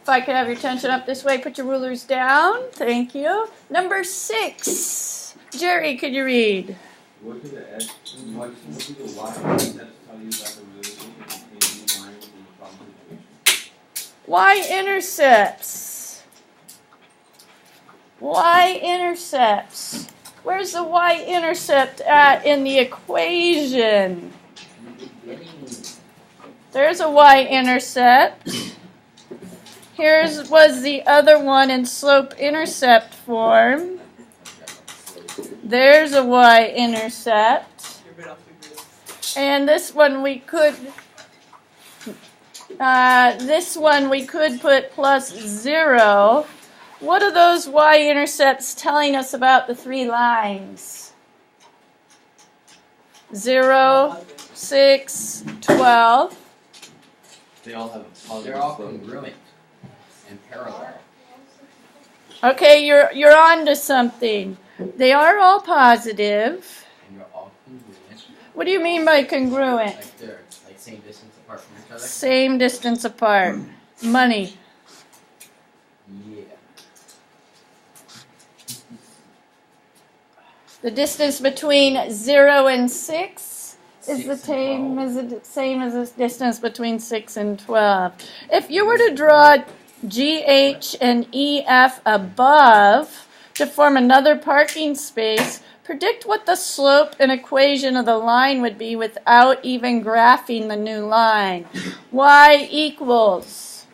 If I could have your attention up this way, put your rulers down. Thank you. Number 6. Jerry, could you read? What do the x, what do the y-intercepts tell you about the relationship between the lines in the problem situation? Y-intercepts. Y-intercepts. Where's the y-intercept at in the equation? There's a y-intercept. Here's was the other one in slope-intercept form. There's a y-intercept. And this one we could put plus 0. What are those y-intercepts telling us about the 3 lines? 0, 6, 12. They all have They're all congruent and parallel. Okay, you're on to something. They are all positive. And they're all congruent. What do you mean by congruent? Like they're like same distance apart from each other. Same distance apart. Money. Yeah. The distance between 0 and 6 is 6 the and same 12. as the same as the distance between 6 and 12. If you were to draw GH and EF above to form another parking space, predict what the slope and equation of the line would be without even graphing the new line. Y equals.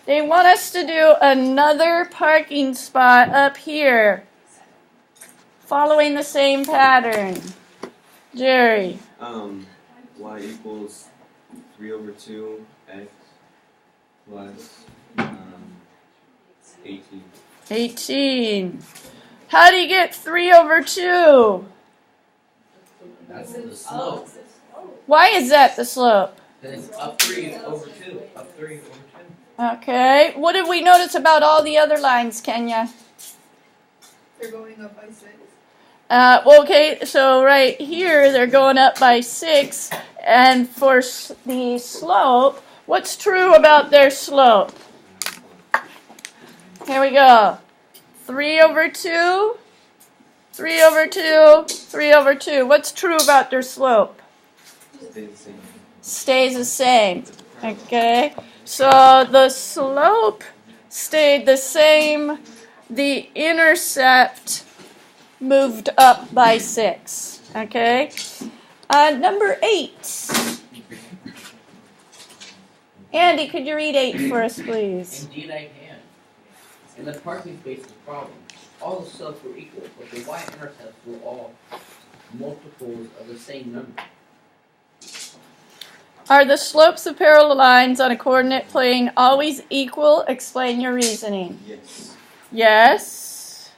They want us to do another parking spot up here, following the same pattern. Jerry. Y equals 3 over 2 x plus 18. 18. How do you get 3 over 2? That's the slope. Why is that the slope? Then it's up 3 over 2. Up 3 over 2. Okay. What did we notice about all the other lines, Kenya? They're going up by 6. Okay, so right here they're going up by 6. And for the slope, what's true about their slope? Here we go. 3 over 2, 3 over 2, 3 over 2. What's true about their slope? Stay the same. Stays the same. Okay, so the slope stayed the same. The intercept moved up by 6. Okay, number 8. Andy, could you read 8 for us, please? Indeed I can. In the parking space problem, all the slopes were equal, but the y-intercepts were all multiples of the same number. Are the slopes of parallel lines on a coordinate plane always equal? Explain your reasoning. Yes. Yes.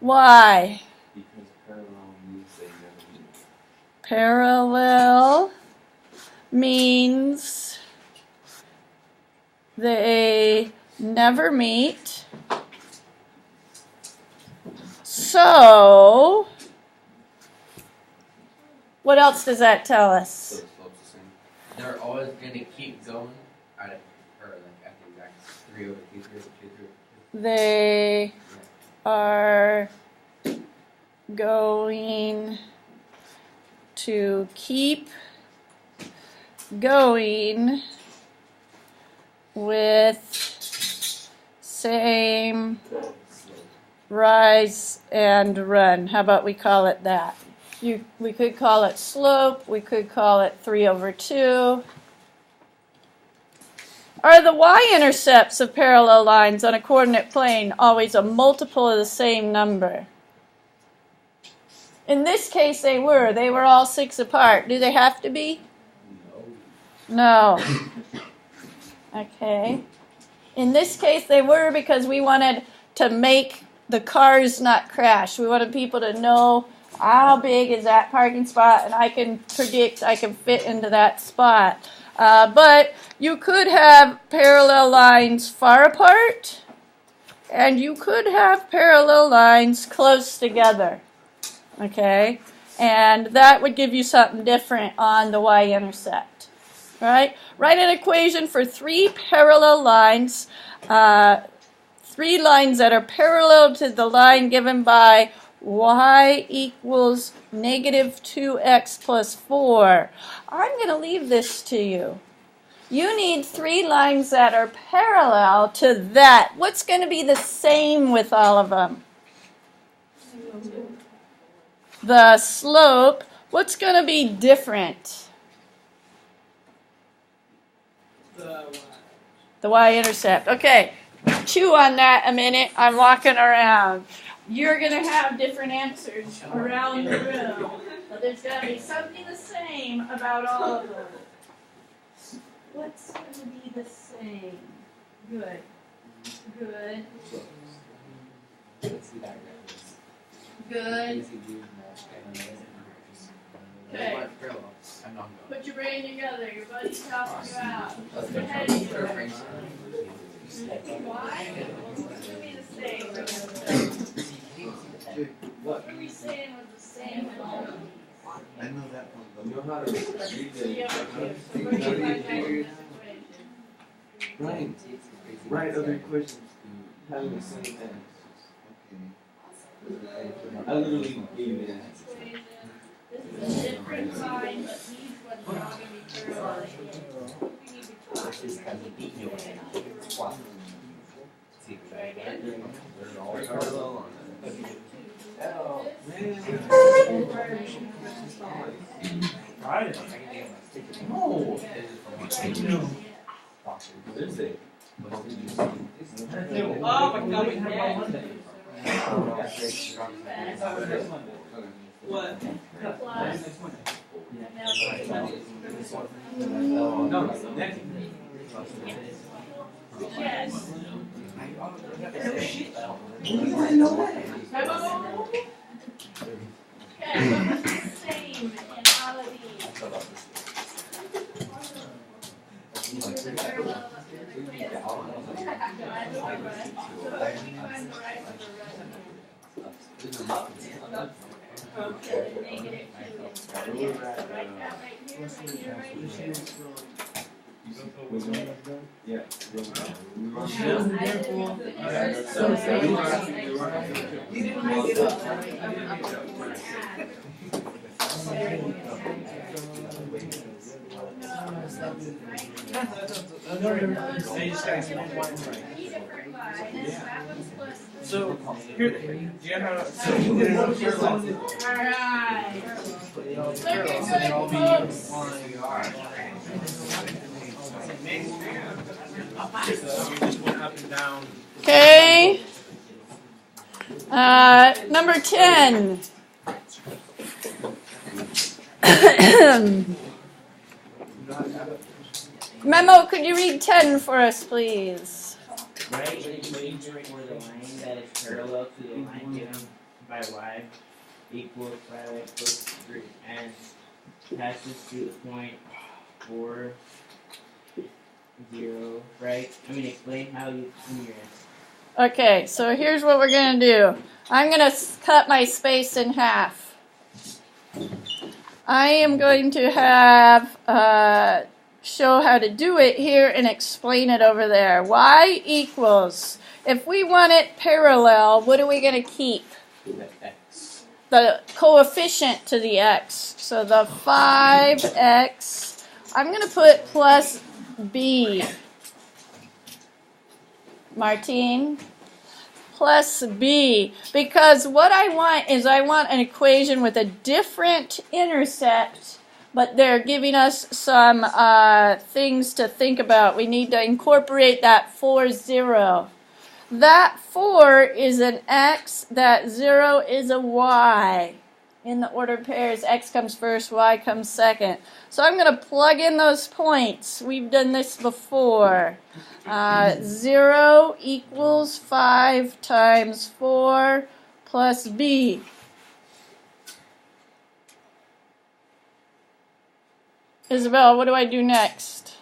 Why? Because parallel means they never meet. Parallel means they never meet. So, what else does that tell So us? the slope's the same. They're always going to keep going at the exact 3 over 2, 3 over 2, 3 over 2. They are going to keep going with same rise and run. How about we call it that? We could call it slope. We could call it 3 over 2. Are the y-intercepts of parallel lines on a coordinate plane always a multiple of the same number? In this case, they were. They were all 6 apart. Do they have to be? No. Okay. In this case, they were because we wanted to make the cars not crash. We wanted people to know how big is that parking spot, and I can predict I can fit into that spot. But you could have parallel lines far apart, and you could have parallel lines close together. Okay? And that would give you something different on the y-intercept. right? Write an equation for three parallel lines, three lines that are parallel to the line given by y equals negative 2x plus 4. I'm going to leave this to you. You need three lines that are parallel to that. What's going to be the same with all of them? The slope. What's going to be different? The y-intercept. Okay, chew on that a minute. I'm walking around. You're going to have different answers around the room. But there's going to be something the same about all of them. What's going to be the same? Good. Good. Good. Okay. Put your brain together. Your buddy's helping you out. Put your head together. Why? What's going to be the same? What are we saying was the same in all of these? I know that one. You know how to read Write other equations having the same thing. I literally gave you the answer. This is a different line, but these ones are all going to be parallel. We need to talk. Try again. No. Thursday. Oh my God, we have on Monday. What? Plus. No, next. Yes. Okay, what was the same in all of these? Okay, negative 2. Write that right here, right here. Yeah. So, here, do you have Alright. Looking good, folks. Okay. Number 10. Memo, could you read 10 for us, please? Write an equation for the line that is parallel to the line given by y equals 5x plus 3 and passes through the point 4, 0, right? Explain how you do your answer. Okay, so here's what we're going to do. I'm going to cut my space in half. I am going to have show how to do it here and explain it over there. Y equals, if we want it parallel, what are we going to keep? The coefficient to the x. So the 5x, I'm going to put plus b. Martine? Plus b. Because what I want is I want an equation with a different intercept, but they're giving us some things to think about. We need to incorporate that 4, 0. That 4 is an x, that 0 is a y. In the ordered pairs, x comes first, y comes second. So I'm going to plug in those points. We've done this before. 0 equals 5 times 4 plus b. Isabel, what do I do next?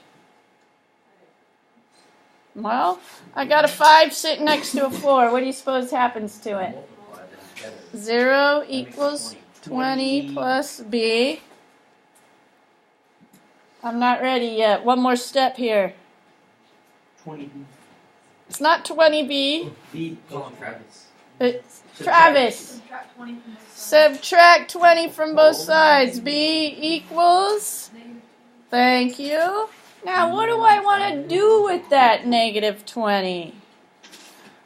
Well, I got a 5 sitting next to a 4. What do you suppose happens to it? 0 equals 20 plus b. I'm not ready yet. One more step here. 20B. It's not 20B. B. Come on, Travis. It's Travis. Subtract 20 from both sides. Subtract 20 from both sides. B equals. Thank you. Now, what do I want to do with that negative 20?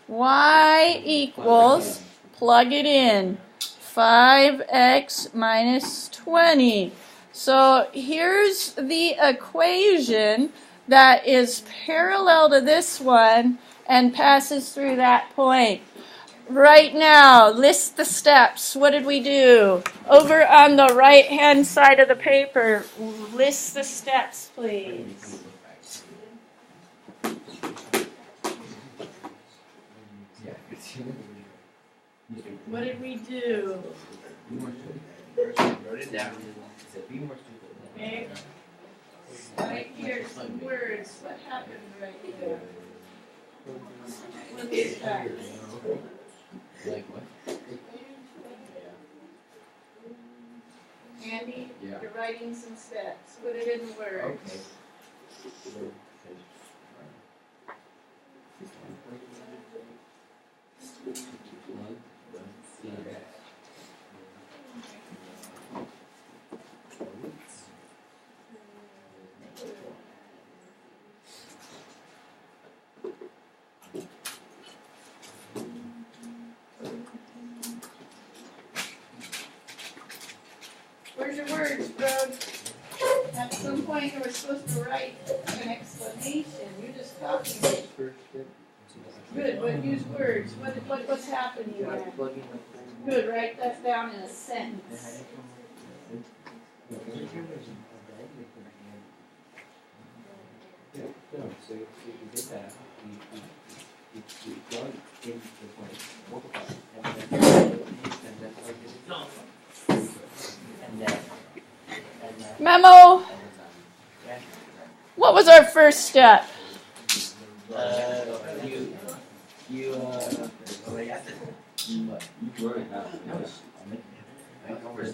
Y equals, plug it in, 5x minus 20. So here's the equation that is parallel to this one and passes through that point. Right now, list the steps. What did we do? Over on the right-hand side of the paper, list the steps, please. What did we do? Wrote it down. It said, be more stupid. Okay. Right here, some words. What happened right there? What is that? Like what? Andy, Yeah. you're writing some steps. Put it in words. Okay. Where's your words, bro? At some point you were supposed to write an explanation. You're just talking. Good, but use words. What's happening there? Good, write that down in a sentence. So you get that, you plug in the point, multiply, Memo. What was our first step?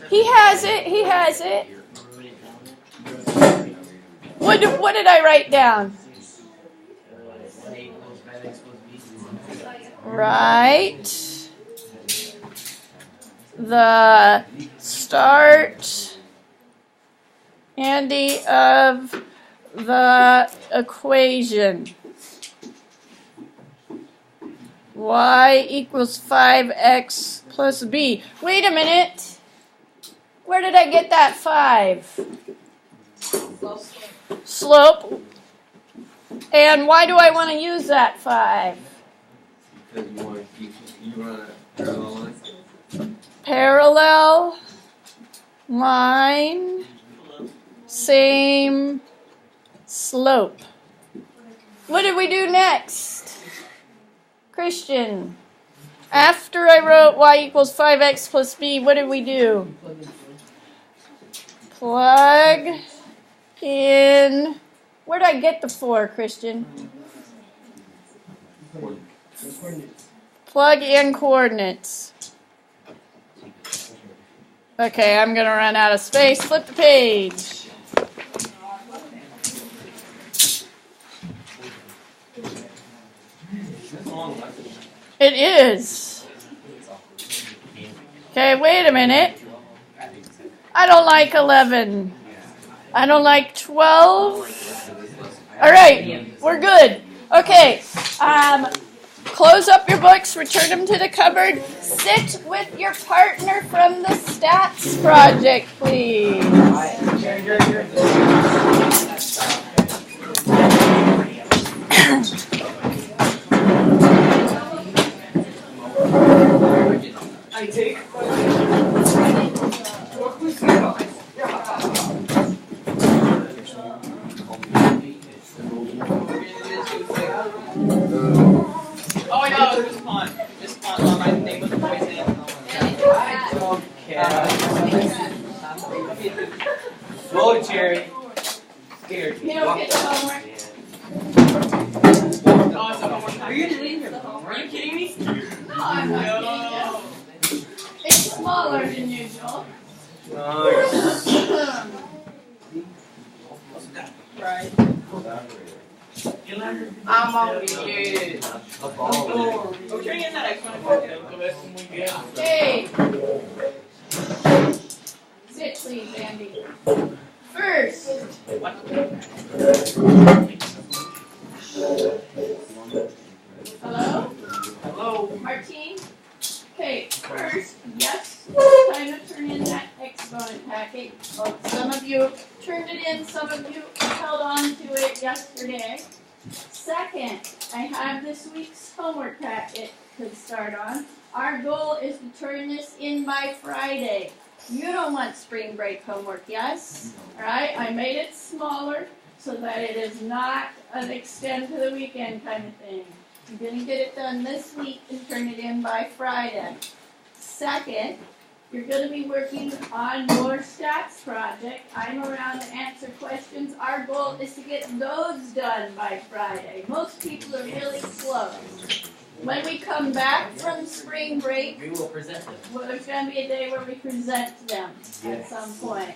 He has it. He has it. What did I write down? Right. The start, Andy, of the equation. Y equals 5x plus b. Wait a minute. Where did I get that 5? Slope. And why do I want to use that 5? because you want to keep, you run a parallel line. Parallel line, same slope. What did we do next? Christian, after I wrote y equals 5x plus b, what did we do? Plug in, where did I get the 4, Christian? Plug in coordinates. Okay, I'm going to run out of space. Flip the page. It is. Okay, wait a minute. I don't like 11. I don't like 12. All right, we're good. Okay, close up your books, return them to the cupboard. Sit with your partner from the stats project, please. I take Oh, I know, it was this pond. This pond on my thing with the poison. I don't care. Whoa, Jerry. Scared. You don't get the homework. Oh, it's a homework time. Are you doing your homework? Are you kidding me? No, I'm not No. kidding you. It's smaller than usual. Nice. Right. I'm on it. Oh, turn in that iconic pocket. Okay. Sit, please, Andy. First. Hello? Hello. Martine? Okay, first, yes, time to turn in that exponent packet. Some of you turned it in, some of you held on to it yesterday. Second, I have this week's homework packet to start on. Our goal is to turn this in by Friday. You don't want spring break homework, yes? Alright, I made it smaller so that it is not an extend to the weekend kind of thing. You're going to get it done this week and turn it in by Friday. Second, you're going to be working on your stats project. I'm around to answer questions. Our goal is to get those done by Friday. Most people are really close. When we come back from spring break, We will present them. well, there's going to be a day where we present them at some point.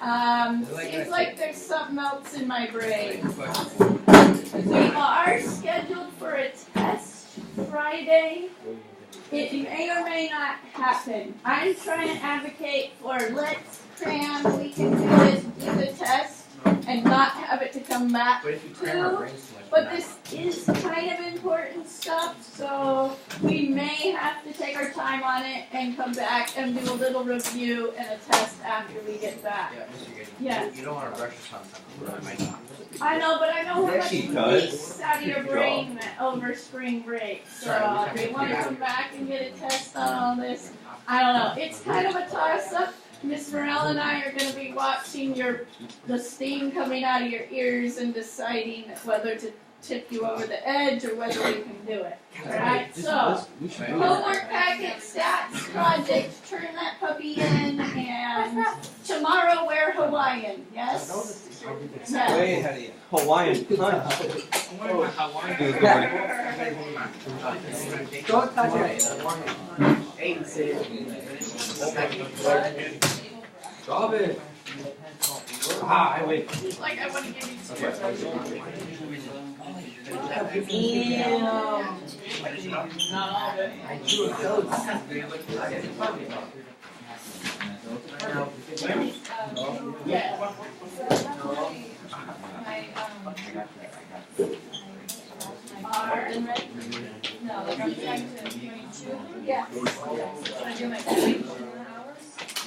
Seems like there's something else in my brain. We are scheduled for a test Friday. It may or may not happen. I'm trying to advocate for let's cram, we can do this, do the test, and not have it to come back. But if you cram our brains too much, But we're this is kind of important stuff, so we may have to take our time on it and come back and do a little review and a test after we get back. Yeah, Mr. Giddey. Yes. You don't want to rush your time. I might not. I know, but I know how Yeah, much she does. leaks out of your brain over spring break. So if you want to come back and get a test on all this, I don't know. It's kind of a toss-up. Miss Morell and I are going to be watching the steam coming out of your ears and deciding whether to tip you over the edge or whether we can do it. Alright, so homework packet, stats, project, turn that puppy in, and tomorrow wear Hawaiian, yes? Yes. Way ahead of you. Hawaiian punch. Don't touch it. Stop it. Ah, I win. Like I want to give you two. Not all of it. I drew a code. Yes. Are and ready? No, yes.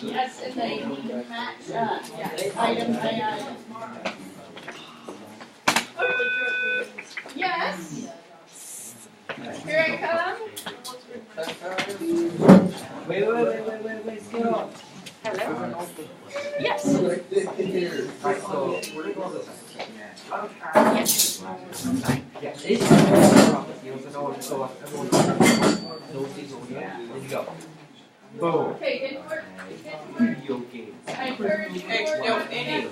Yes, and they need to match up. Yes, item by item. Yes. Here I come. Wait, stop. Hello. Yes. Yes. Okay, didn't work. I heard you Hey, were yo, Andy.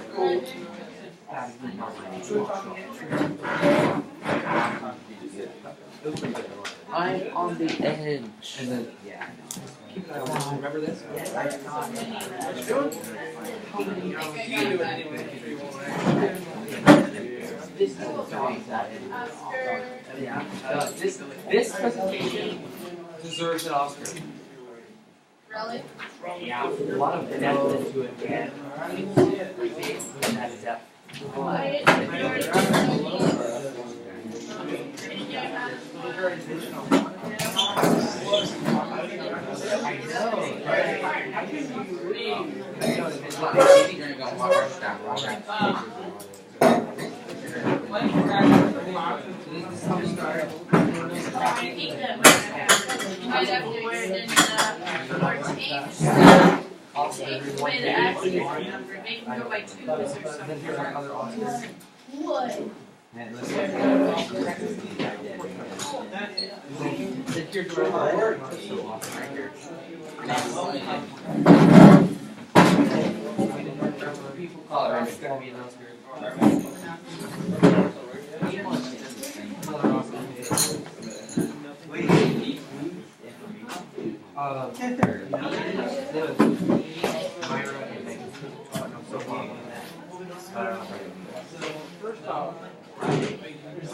I'm on the edge. And then, keep an eye on this. Remember this? This is this presentation deserves an Oscar. Really? Yeah, a lot of depth into it, man. That's depth. Quiet. You might have to extend or change take away the accuracy number, make them go by twos or something. Would. People call it Oscar.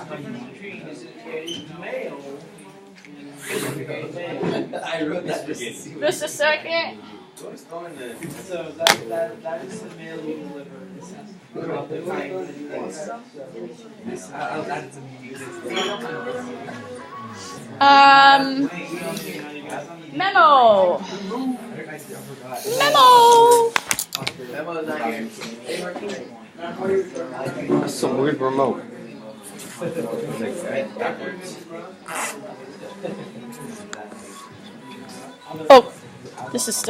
I wrote that Just a second. So that is the mail you deliver. Throughout the time that you I'll add it to meetings. Memo. That's some weird remote. Oh, this is still.